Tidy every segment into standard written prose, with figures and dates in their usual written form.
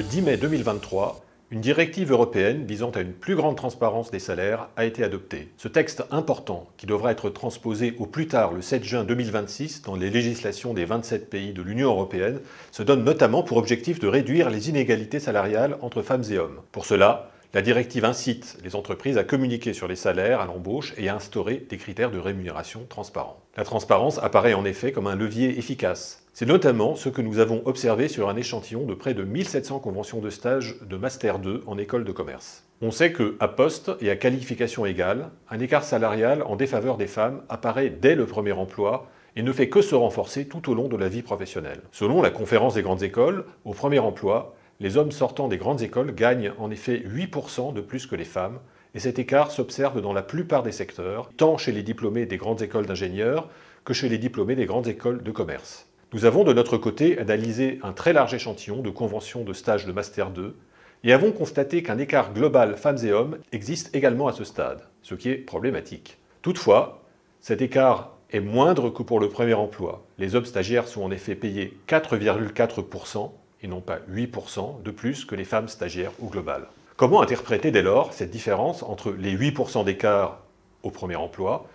Le 10 mai 2023, une directive européenne visant à une plus grande transparence des salaires a été adoptée. Ce texte important, qui devra être transposé au plus tard le 7 juin 2026 dans les législations des 27 pays de l'Union européenne, se donne notamment pour objectif de réduire les inégalités salariales entre femmes et hommes. Pour cela, la directive incite les entreprises à communiquer sur les salaires à l'embauche et à instaurer des critères de rémunération transparents. La transparence apparaît en effet comme un levier efficace. C'est notamment ce que nous avons observé sur un échantillon de près de 1700 conventions de stage de Master 2 en école de commerce. On sait que, à poste et à qualification égale, un écart salarial en défaveur des femmes apparaît dès le premier emploi et ne fait que se renforcer tout au long de la vie professionnelle. Selon la Conférence des grandes écoles, au premier emploi, les hommes sortant des grandes écoles gagnent en effet 8% de plus que les femmes, et cet écart s'observe dans la plupart des secteurs, tant chez les diplômés des grandes écoles d'ingénieurs que chez les diplômés des grandes écoles de commerce. Nous avons de notre côté analysé un très large échantillon de conventions de stage de Master 2 et avons constaté qu'un écart global femmes et hommes existe également à ce stade, ce qui est problématique. Toutefois, cet écart est moindre que pour le premier emploi. Les hommes stagiaires sont en effet payés 4,4% et non pas 8% de plus que les femmes stagiaires au global. Comment interpréter dès lors cette différence entre les 8% d'écart au premier emploi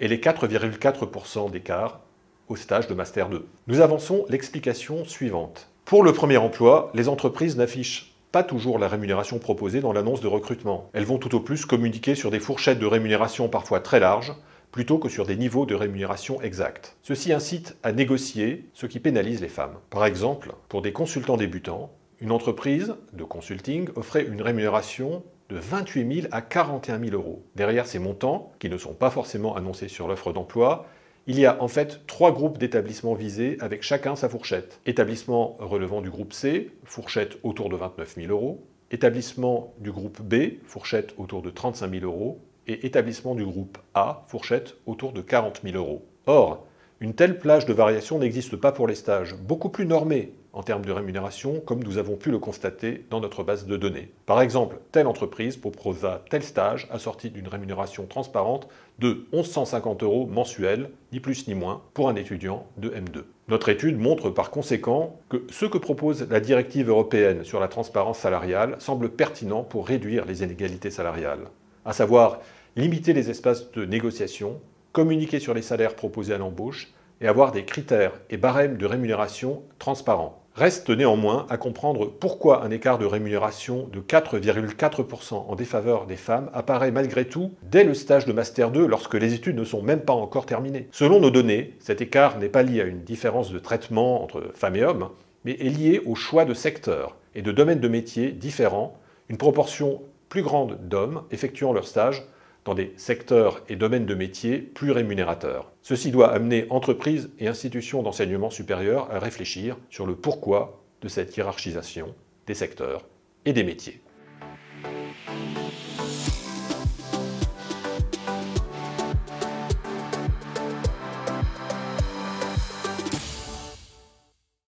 et les 4,4% d'écart au stage de Master 2? Nous avançons l'explication suivante. Pour le premier emploi, les entreprises n'affichent pas toujours la rémunération proposée dans l'annonce de recrutement. Elles vont tout au plus communiquer sur des fourchettes de rémunération parfois très larges, plutôt que sur des niveaux de rémunération exacts. Ceci incite à négocier, ce qui pénalise les femmes. Par exemple, pour des consultants débutants, une entreprise de consulting offrait une rémunération de 28 000 à 41 000 euros. Derrière ces montants, qui ne sont pas forcément annoncés sur l'offre d'emploi, il y a en fait 3 groupes d'établissements visés avec chacun sa fourchette. Établissement relevant du groupe C, fourchette autour de 29 000 euros. Établissement du groupe B, fourchette autour de 35 000 euros. Et établissement du groupe A, fourchette autour de 40 000 euros. Or, une telle plage de variation n'existe pas pour les stages, beaucoup plus normés en termes de rémunération, comme nous avons pu le constater dans notre base de données. Par exemple, telle entreprise proposa tel stage assorti d'une rémunération transparente de 1 150 euros mensuels, ni plus ni moins, pour un étudiant de M2. Notre étude montre par conséquent que ce que propose la directive européenne sur la transparence salariale semble pertinent pour réduire les inégalités salariales, à savoir limiter les espaces de négociation, communiquer sur les salaires proposés à l'embauche et avoir des critères et barèmes de rémunération transparents. Reste néanmoins à comprendre pourquoi un écart de rémunération de 4,4% en défaveur des femmes apparaît malgré tout dès le stage de Master 2 lorsque les études ne sont même pas encore terminées. Selon nos données, cet écart n'est pas lié à une différence de traitement entre femmes et hommes, mais est lié au choix de secteurs et de domaines de métiers différents, une proportion plus grande d'hommes effectuant leur stage dans des secteurs et domaines de métiers plus rémunérateurs. Ceci doit amener entreprises et institutions d'enseignement supérieur à réfléchir sur le pourquoi de cette hiérarchisation des secteurs et des métiers.